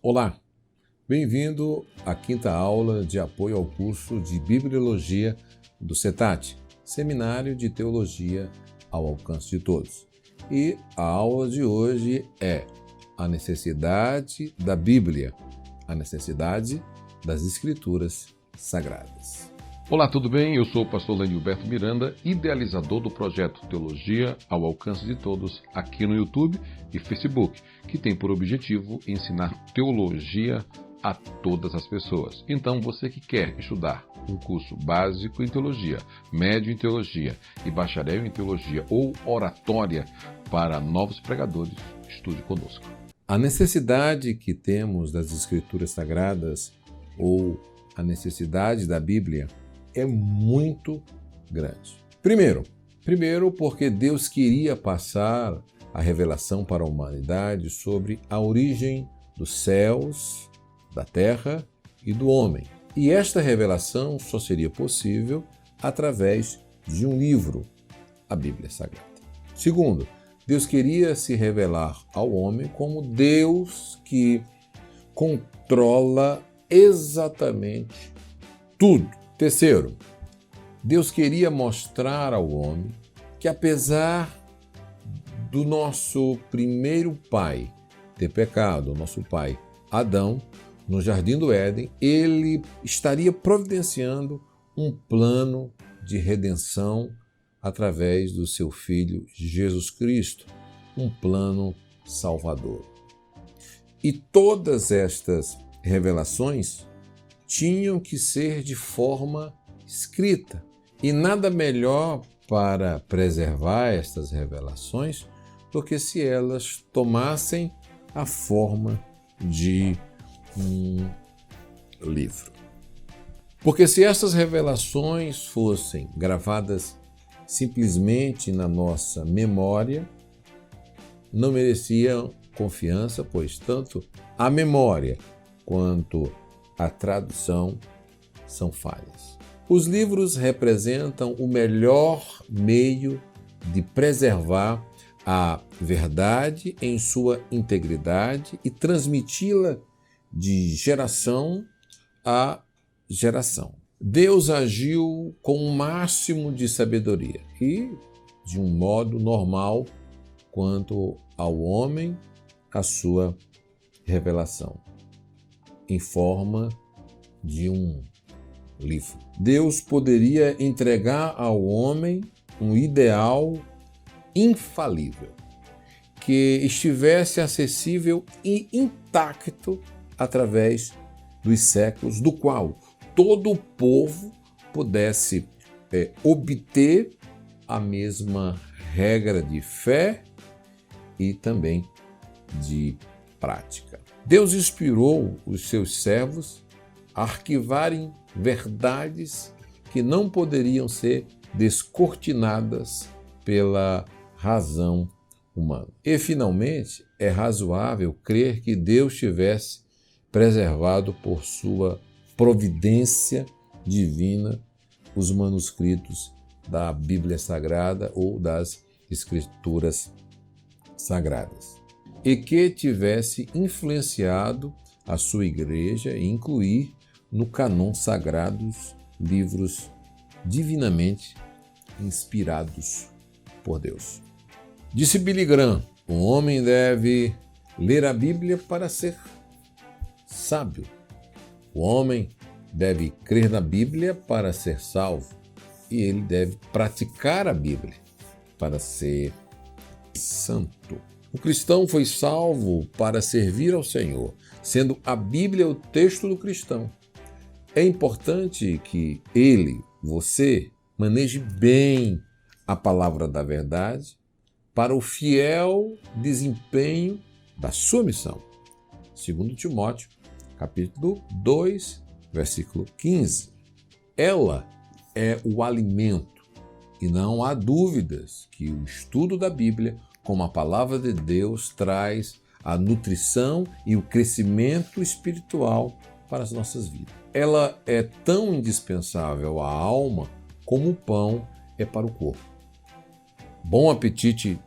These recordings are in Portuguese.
Olá, bem-vindo à quinta aula de apoio ao curso de Bibliologia do CETAT, Seminário de Teologia ao Alcance de Todos. E a aula de hoje é a necessidade da Bíblia, a necessidade das Escrituras Sagradas. Olá, tudo bem? Eu sou o pastor Lenilberto Miranda, idealizador do projeto Teologia ao Alcance de Todos aqui no YouTube e Facebook, que tem por objetivo ensinar teologia a todas as pessoas. Então, você que quer estudar um curso básico em teologia, médio em teologia e bacharel em teologia ou oratória para novos pregadores, estude conosco. A necessidade que temos das Escrituras Sagradas ou a necessidade da Bíblia é muito grande. Primeiro, porque Deus queria passar a revelação para a humanidade sobre a origem dos céus, da terra e do homem. E esta revelação só seria possível através de um livro, a Bíblia Sagrada. Segundo, Deus queria se revelar ao homem como Deus que controla exatamente tudo. Terceiro, Deus queria mostrar ao homem que, apesar do nosso primeiro pai ter pecado, o nosso pai Adão, no Jardim do Éden, ele estaria providenciando um plano de redenção através do seu Filho Jesus Cristo, um plano salvador. E todas estas revelações tinham que ser de forma escrita. E nada melhor para preservar estas revelações do que se elas tomassem a forma de um livro. Porque se essas revelações fossem gravadas simplesmente na nossa memória, não mereciam confiança, pois tanto a memória quanto a tradução são falhas. Os livros representam o melhor meio de preservar a verdade em sua integridade e transmiti-la de geração a geração. Deus agiu com o máximo de sabedoria e de um modo normal quanto ao homem a sua revelação, em forma de um livro. Deus poderia entregar ao homem um ideal infalível, que estivesse acessível e intacto através dos séculos, do qual todo o povo pudesse obter a mesma regra de fé e também de prática. Deus inspirou os seus servos a arquivarem verdades que não poderiam ser descortinadas pela razão humana. E, finalmente, é razoável crer que Deus tivesse preservado por sua providência divina os manuscritos da Bíblia Sagrada ou das Escrituras Sagradas, e que tivesse influenciado a sua igreja e incluir no cânon sagrados livros divinamente inspirados por Deus. Disse Billy Graham: o homem deve ler a Bíblia para ser sábio. O homem deve crer na Bíblia para ser salvo. E ele deve praticar a Bíblia para ser santo. O cristão foi salvo para servir ao Senhor, sendo a Bíblia o texto do cristão. É importante que você, maneje bem a palavra da verdade para o fiel desempenho da sua missão. 2 Timóteo, capítulo 2, versículo 15. Ela é o alimento, e não há dúvidas que o estudo da Bíblia, como a palavra de Deus, traz a nutrição e o crescimento espiritual para as nossas vidas. Ela é tão indispensável à alma como o pão é para o corpo. Bom apetite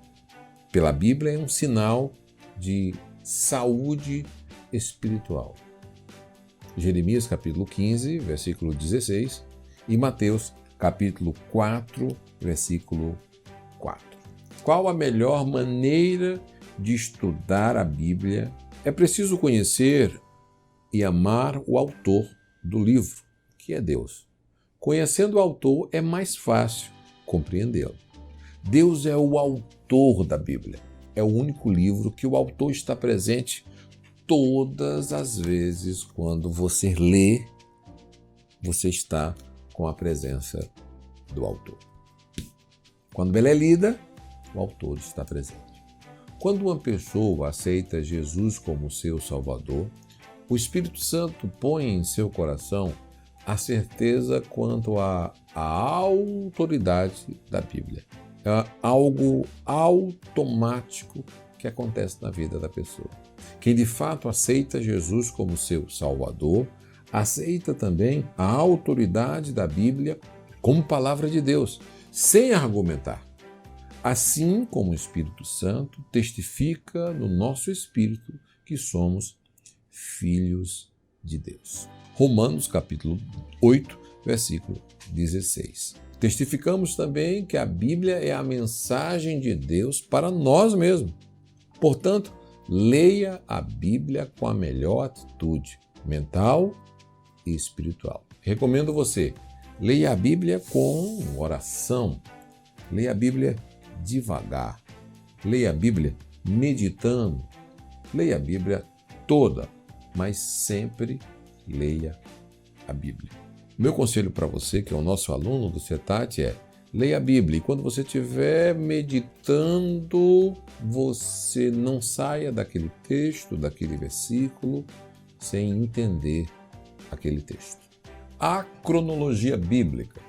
pela Bíblia é um sinal de saúde espiritual. Jeremias capítulo 15, versículo 16 e Mateus capítulo 4, versículo 4. Qual a melhor maneira de estudar a Bíblia? É preciso conhecer e amar o autor do livro, que é Deus. Conhecendo o autor é mais fácil compreendê-lo. Deus é o autor da Bíblia. É o único livro que o autor está presente todas as vezes quando você lê, você está com a presença do autor. Quando ela é lida, o autor está presente. Quando uma pessoa aceita Jesus como seu Salvador, o Espírito Santo põe em seu coração a certeza quanto à autoridade da Bíblia. É algo automático que acontece na vida da pessoa. Quem de fato aceita Jesus como seu Salvador, aceita também a autoridade da Bíblia como palavra de Deus, sem argumentar. Assim como o Espírito Santo testifica no nosso espírito que somos filhos de Deus. Romanos capítulo 8, versículo 16. Testificamos também que a Bíblia é a mensagem de Deus para nós mesmos. Portanto, leia a Bíblia com a melhor atitude mental e espiritual. Recomendo você, leia a Bíblia com oração, leia a Bíblia devagar, leia a Bíblia meditando, leia a Bíblia toda, mas sempre leia a Bíblia. Meu conselho para você, que é o nosso aluno do CETAT, é: leia a Bíblia e quando você estiver meditando, você não saia daquele texto, daquele versículo, sem entender aquele texto. A cronologia bíblica.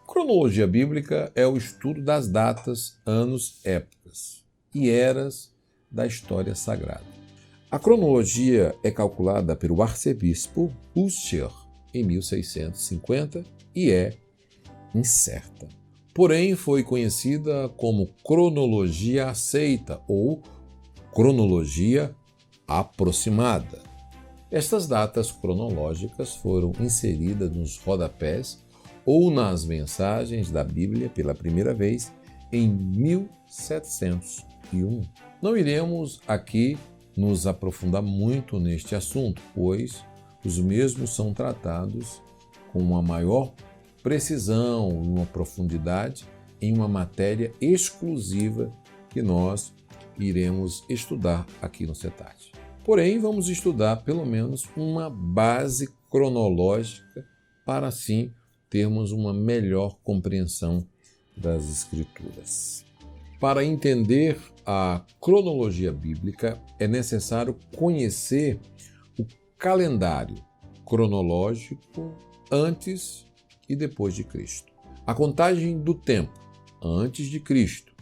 Cronologia bíblica é o estudo das datas, anos, épocas e eras da história sagrada. A cronologia é calculada pelo arcebispo Ussher em 1650 e é incerta. Porém, foi conhecida como cronologia aceita ou cronologia aproximada. Estas datas cronológicas foram inseridas nos rodapés ou nas mensagens da Bíblia pela primeira vez em 1701. Não iremos aqui nos aprofundar muito neste assunto, pois os mesmos são tratados com uma maior precisão e uma profundidade em uma matéria exclusiva que nós iremos estudar aqui no CETAT. Porém, vamos estudar pelo menos uma base cronológica para assim termos uma melhor compreensão das Escrituras. Para entender a cronologia bíblica, é necessário conhecer o calendário cronológico antes e depois de Cristo. A contagem do tempo antes de Cristo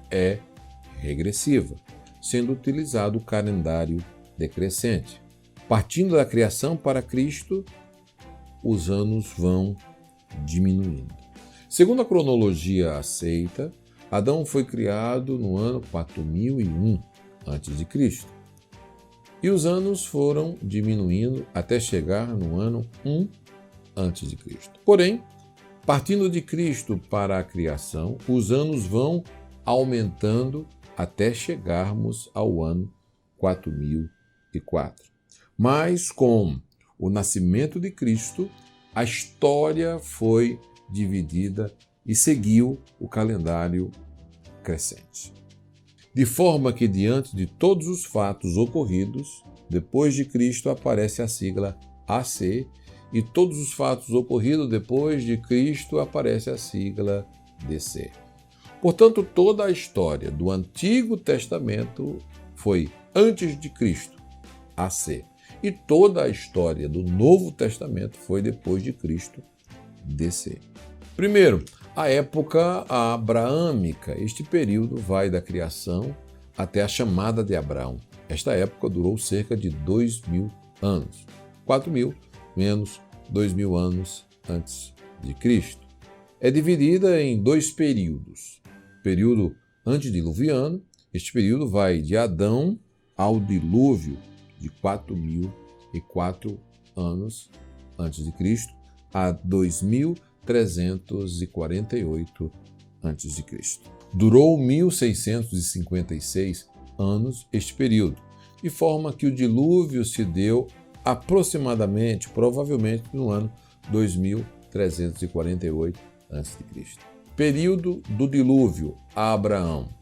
é regressiva, sendo utilizado o calendário decrescente. Partindo da criação para Cristo, os anos vão diminuindo. Segundo a cronologia aceita, Adão foi criado no ano 4001 a.C. e os anos foram diminuindo até chegar no ano 1 a.C. Porém, partindo de Cristo para a criação, os anos vão aumentando até chegarmos ao ano 4004. Mas com o nascimento de Cristo, a história foi dividida e seguiu o calendário crescente. De forma que, diante de todos os fatos ocorridos, depois de Cristo aparece a sigla AC, e todos os fatos ocorridos depois de Cristo aparece a sigla DC. Portanto, toda a história do Antigo Testamento foi antes de Cristo, AC, e toda a história do Novo Testamento foi depois de Cristo, DC. Primeiro, a época abraâmica. Este período vai da criação até a chamada de Abraão. Esta época durou cerca de 2.000 anos. 4.000 menos 2.000 anos antes de Cristo. É dividida em dois períodos. Período antediluviano. Este período vai de Adão ao dilúvio, de 4.004 anos antes de Cristo a 2.348 antes de Cristo. Durou 1.656 anos este período, de forma que o dilúvio se deu aproximadamente, provavelmente no ano 2348 a.C. Período do dilúvio a Abraão.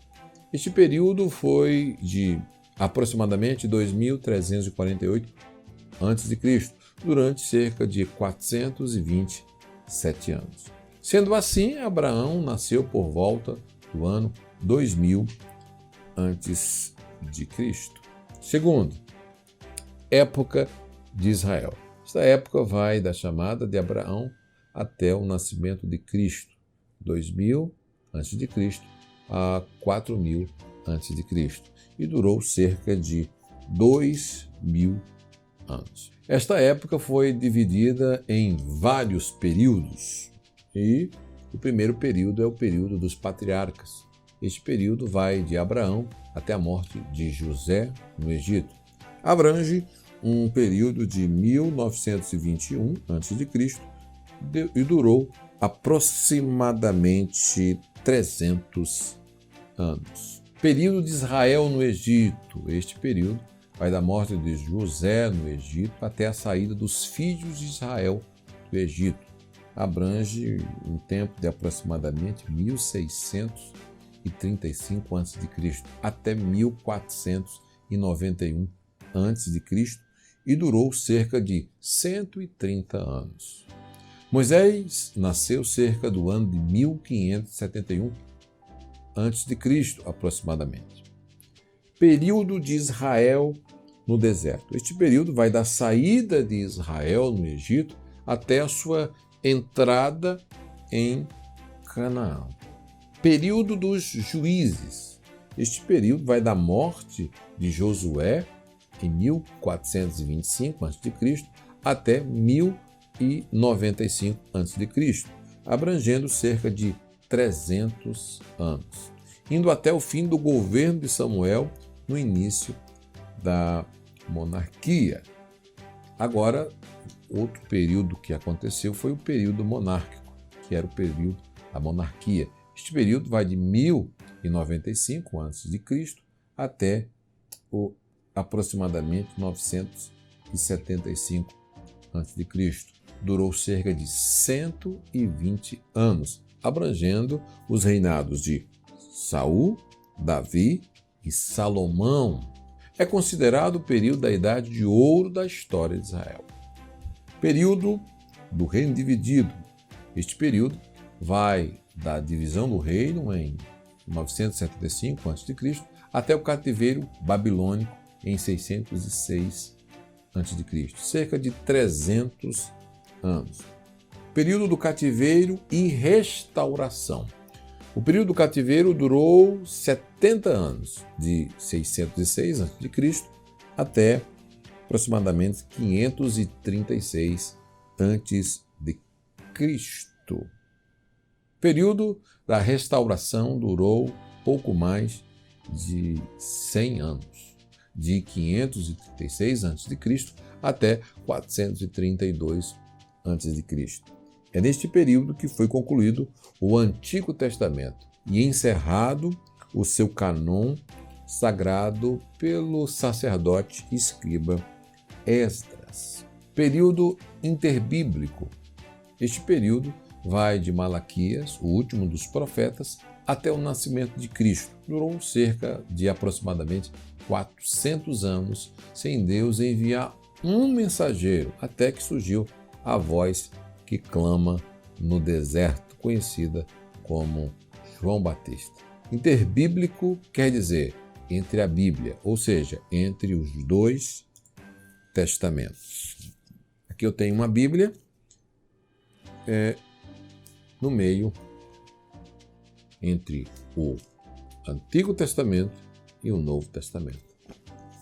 Este período foi de aproximadamente 2348 a.C., durante cerca de 427 anos. Sendo assim, Abraão nasceu por volta do ano 2000 a.C. Segundo, época de Israel. Esta época vai da chamada de Abraão até o nascimento de Cristo, 2000 a.C. a 4000 a.C., e durou cerca de 2000 anos. Esta época foi dividida em vários períodos, e o primeiro período é o período dos patriarcas. Este período vai de Abraão até a morte de José no Egito. Abrange um período de 1921 a.C. e durou aproximadamente 300 anos. Período de Israel no Egito. Este período vai da morte de José no Egito até a saída dos filhos de Israel do Egito. Abrange um tempo de aproximadamente 1635 a.C. até 1491 a.C. e durou cerca de 130 anos. Moisés nasceu cerca do ano de 1571 a.C., aproximadamente. Período de Israel no deserto. Este período vai da saída de Israel no Egito até a sua entrada em Canaã. Período dos juízes. Este período vai da morte de Josué em 1425 a.C. até 1095 a.C., abrangendo cerca de 300 anos, indo até o fim do governo de Samuel no início da monarquia. Agora, outro período que aconteceu foi o período monárquico, que era o período da monarquia. Este período vai de 1095 a.C. até aproximadamente 975 a.C. Durou cerca de 120 anos, abrangendo os reinados de Saul, Davi e Salomão. É considerado o período da Idade de Ouro da história de Israel. Período do reino dividido. Este período vai da divisão do reino em 975 a.C. até o cativeiro babilônico em 606 a.C., cerca de 300 anos. Período do cativeiro e restauração. O período do cativeiro durou 70 anos, de 606 a.C. até aproximadamente 536 a.C. Período da restauração durou pouco mais de 100 anos, de 536 a.C. até 432 a.C. É neste período que foi concluído o Antigo Testamento e encerrado o seu cânon sagrado pelo sacerdote e escriba Esdras. Período interbíblico. Este período vai de Malaquias, o último dos profetas, até o nascimento de Cristo. Durou cerca de aproximadamente 400 anos sem Deus enviar um mensageiro, até que surgiu a voz que clama no deserto, conhecida como João Batista. Interbíblico quer dizer entre a Bíblia, ou seja, entre os dois testamentos. Aqui eu tenho uma Bíblia, no meio entre o Antigo Testamento e o Novo Testamento.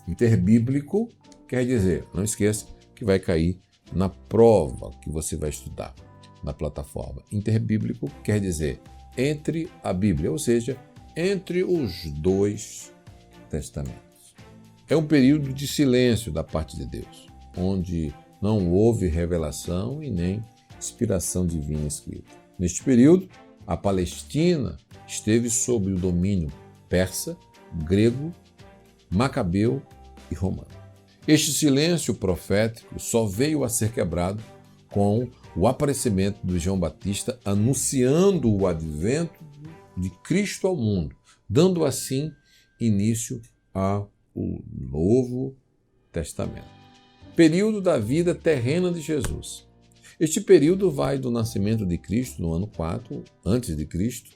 Interbíblico quer dizer, não esqueça que vai cair na prova que você vai estudar na plataforma. Interbíblico quer dizer entre a Bíblia, ou seja, entre os dois testamentos. É um período de silêncio da parte de Deus, onde não houve revelação e nem inspiração divina escrita. Neste período, a Palestina esteve sob o domínio persa, grego, macabeu e romano. Este silêncio profético só veio a ser quebrado com o aparecimento de João Batista anunciando o advento de Cristo ao mundo, dando assim início ao Novo Testamento. Período da vida terrena de Jesus. Este período vai do nascimento de Cristo no ano 4 antes de Cristo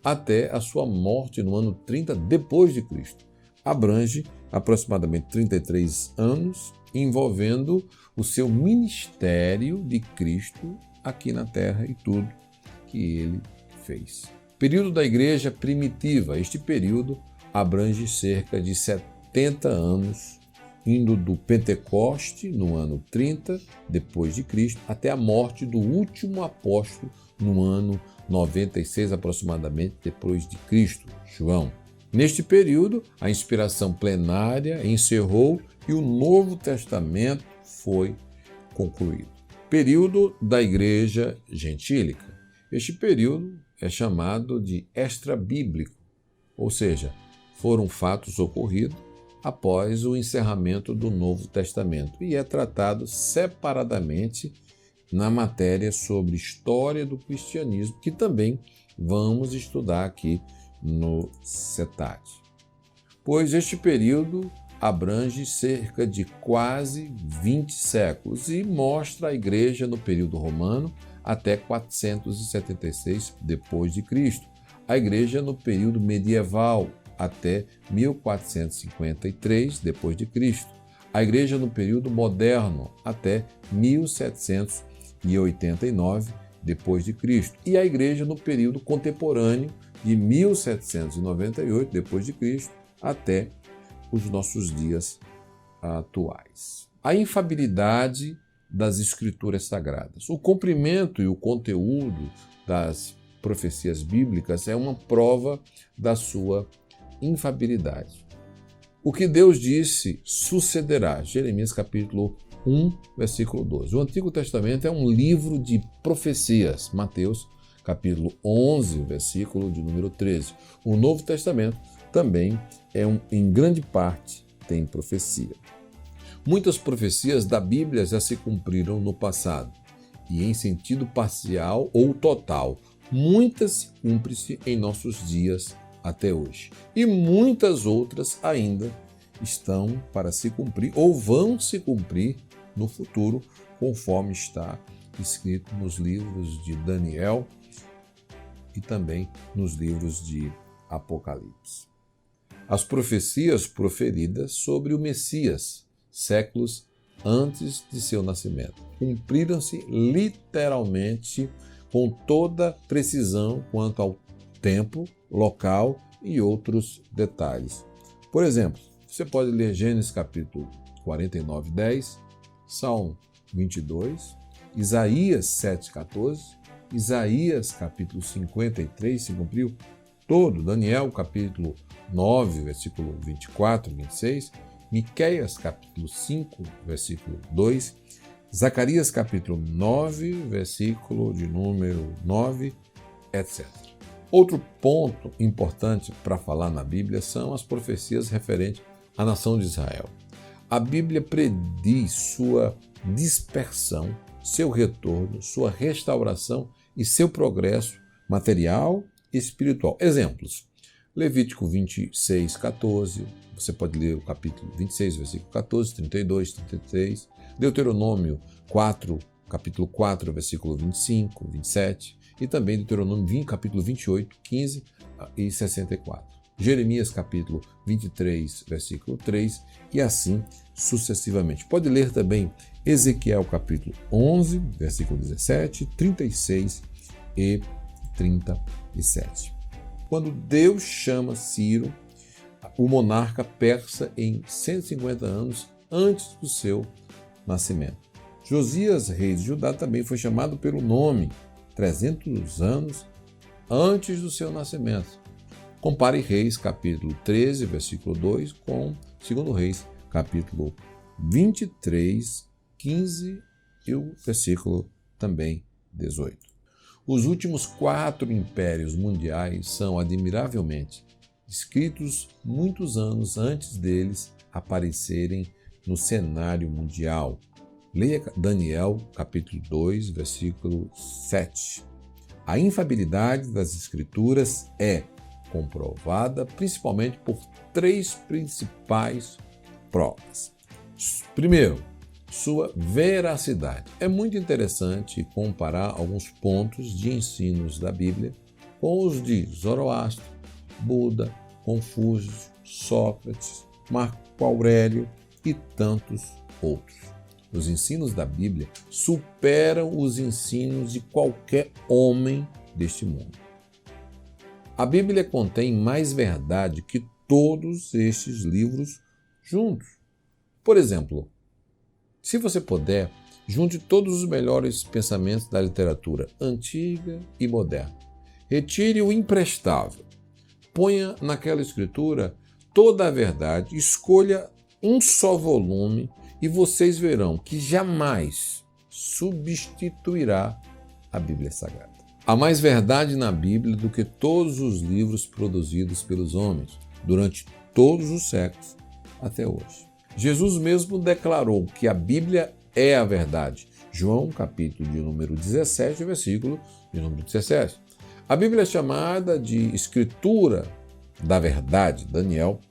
até a sua morte no ano 30 depois de Cristo. Abrange aproximadamente 33 anos, envolvendo o seu ministério de Cristo aqui na terra e tudo que ele fez. Período da igreja primitiva. Este período abrange cerca de 70 anos, indo do Pentecoste no ano 30 depois de Cristo até a morte do último apóstolo no ano 96 aproximadamente depois de Cristo, João. Neste período, a inspiração plenária encerrou e o Novo Testamento foi concluído. Período da Igreja Gentílica. Este período é chamado de extrabíblico, ou seja, foram fatos ocorridos após o encerramento do Novo Testamento e é tratado separadamente na matéria sobre história do cristianismo, que também vamos estudar aqui no CETAD. Pois este período abrange cerca de quase 20 séculos e mostra a igreja no período romano até 476 depois de Cristo, a igreja no período medieval até 1453 depois de Cristo, a igreja no período moderno até 1789 depois de Cristo e a igreja no período contemporâneo de 1798 depois de Cristo até os nossos dias atuais. A infabilidade das Escrituras Sagradas. O comprimento e o conteúdo das profecias bíblicas é uma prova da sua infabilidade. O que Deus disse sucederá. Jeremias capítulo 1, versículo 12. O Antigo Testamento é um livro de profecias. Mateus capítulo 11, versículo de número 13. O Novo Testamento também em grande parte, tem profecia. Muitas profecias da Bíblia já se cumpriram no passado, e em sentido parcial ou total. Muitas cumprem-se em nossos dias até hoje. E muitas outras ainda estão para se cumprir ou vão se cumprir no futuro, conforme está escrito nos livros de Daniel e também nos livros de Apocalipse. As profecias proferidas sobre o Messias, séculos antes de seu nascimento, cumpriram-se literalmente com toda precisão quanto ao tempo, local e outros detalhes. Por exemplo, você pode ler Gênesis capítulo 49, 10, Salmo 22, Isaías 7,14, Isaías capítulo 53 se cumpriu todo, Daniel capítulo 9, versículo 24, 26, Miqueias capítulo 5, versículo 2, Zacarias capítulo 9, versículo de número 9, etc. Outro ponto importante para falar na Bíblia são as profecias referentes à nação de Israel. A Bíblia prediz sua dispersão, seu retorno, sua restauração e seu progresso material e espiritual. Exemplos: Levítico 26, 14, você pode ler o capítulo 26, versículo 14, 32, 33, Deuteronômio 4, capítulo 4, versículo 25, 27, e também Deuteronômio capítulo 28, 15 e 64. Jeremias capítulo 23, versículo 3, e assim sucessivamente. Pode ler também Ezequiel capítulo 11, versículo 17, 36 e 37. Quando Deus chama Ciro, o monarca persa, em 150 anos antes do seu nascimento. Josias, rei de Judá, também foi chamado pelo nome 300 anos antes do seu nascimento. Compare Reis, capítulo 13, versículo 2, com 2 Reis, capítulo 23, 15 e o versículo também 18. Os últimos 4 impérios mundiais são admiravelmente escritos muitos anos antes deles aparecerem no cenário mundial. Leia Daniel, capítulo 2, versículo 7. A infalibilidade das Escrituras é comprovada principalmente por 3 principais provas. Primeiro, sua veracidade. É muito interessante comparar alguns pontos de ensinos da Bíblia com os de Zoroastro, Buda, Confúcio, Sócrates, Marco Aurélio e tantos outros. Os ensinos da Bíblia superam os ensinos de qualquer homem deste mundo. A Bíblia contém mais verdade que todos estes livros juntos. Por exemplo, se você puder, junte todos os melhores pensamentos da literatura antiga e moderna. Retire o imprestável. Ponha naquela escritura toda a verdade, escolha um só volume e vocês verão que jamais substituirá a Bíblia Sagrada. Há mais verdade na Bíblia do que todos os livros produzidos pelos homens durante todos os séculos até hoje. Jesus mesmo declarou que a Bíblia é a verdade. João, capítulo de número 17, versículo de número 17. A Bíblia é chamada de Escritura da Verdade, Daniel,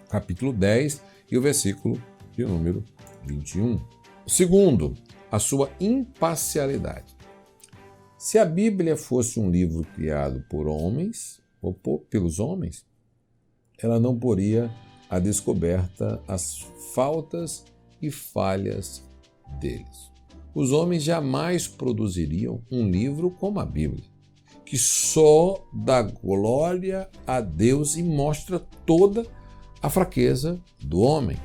capítulo 10 e o versículo de número 21. Segundo, a sua imparcialidade. Se a Bíblia fosse um livro criado por homens, ou pelos homens, ela não poria à descoberta as faltas e falhas deles. Os homens jamais produziriam um livro como a Bíblia, que só dá glória a Deus e mostra toda a fraqueza do homem.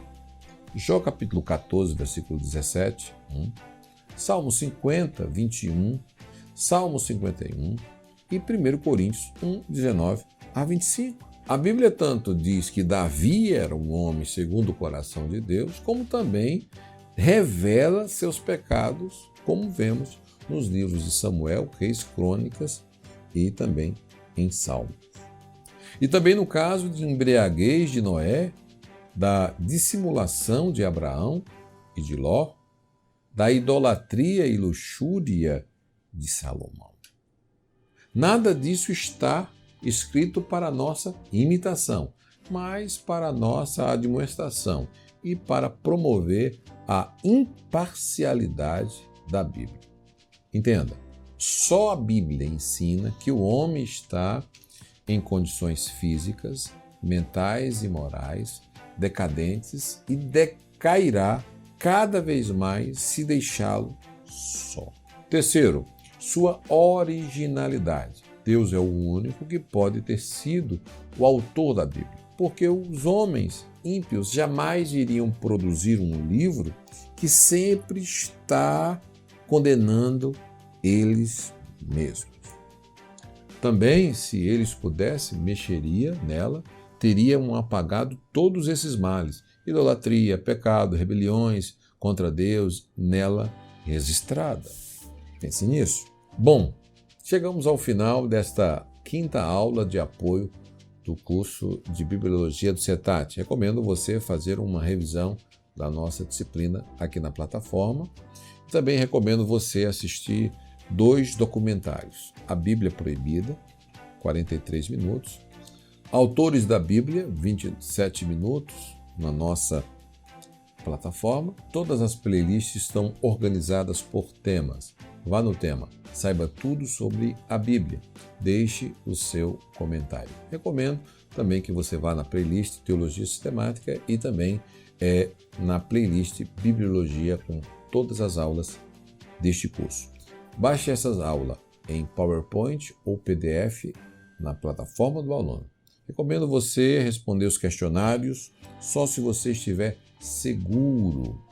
Jó capítulo 14, versículo 17, Salmo 50, 21, Salmo 51 e 1 Coríntios 1, 19 a 25. A Bíblia tanto diz que Davi era um homem segundo o coração de Deus, como também revela seus pecados, como vemos nos livros de Samuel, Reis, Crônicas e também em Salmos. E também no caso de embriaguez de Noé, da dissimulação de Abraão e de Ló, da idolatria e luxúria de Salomão. Nada disso está escrito para nossa imitação, mas para nossa admoestação e para promover a imparcialidade da Bíblia. Entenda, só a Bíblia ensina que o homem está em condições físicas, mentais e morais decadentes e decairá cada vez mais se deixá-lo só. Terceiro, sua originalidade. Deus é o único que pode ter sido o autor da Bíblia, porque os homens ímpios jamais iriam produzir um livro que sempre está condenando eles mesmos. Também, se eles pudessem, mexeria nela, teriam apagado todos esses males, idolatria, pecado, rebeliões contra Deus, nela registrada. Pense nisso. Bom, chegamos ao final desta 5ª aula de apoio do curso de Bibliologia do CETAT. Recomendo você fazer uma revisão da nossa disciplina aqui na plataforma. Também recomendo você assistir 2 documentários. A Bíblia Proibida, 43 minutos. Autores da Bíblia, 27 minutos, na nossa plataforma. Todas as playlists estão organizadas por temas. Vá no tema, saiba tudo sobre a Bíblia. Deixe o seu comentário. Recomendo também que você vá na playlist Teologia Sistemática e também na playlist Bibliologia com todas as aulas deste curso. Baixe essas aulas em PowerPoint ou PDF na plataforma do aluno. Recomendo você responder os questionários só se você estiver seguro.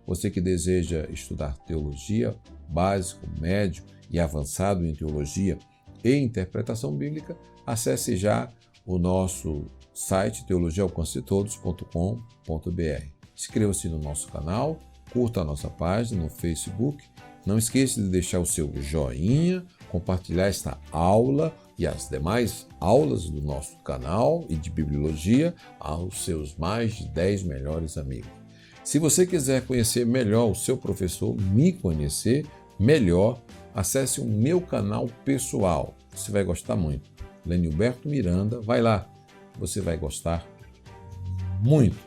Você que deseja estudar teologia, básico, médio e avançado em teologia e interpretação bíblica, acesse já o nosso site teologiaalcancetodos.com.br. Inscreva-se no nosso canal, curta a nossa página no Facebook. Não esqueça de deixar o seu joinha, compartilhar esta aula e as demais aulas do nosso canal e de bibliologia aos seus mais de 10 melhores amigos. Se você quiser conhecer melhor o seu professor, me conhecer melhor, acesse o meu canal pessoal. Você vai gostar muito. Lenilberto Miranda, vai lá, você vai gostar muito.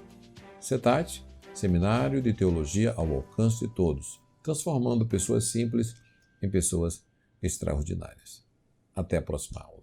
CETAT, Seminário de Teologia ao Alcance de Todos, transformando pessoas simples em pessoas extraordinárias. Até a próxima aula.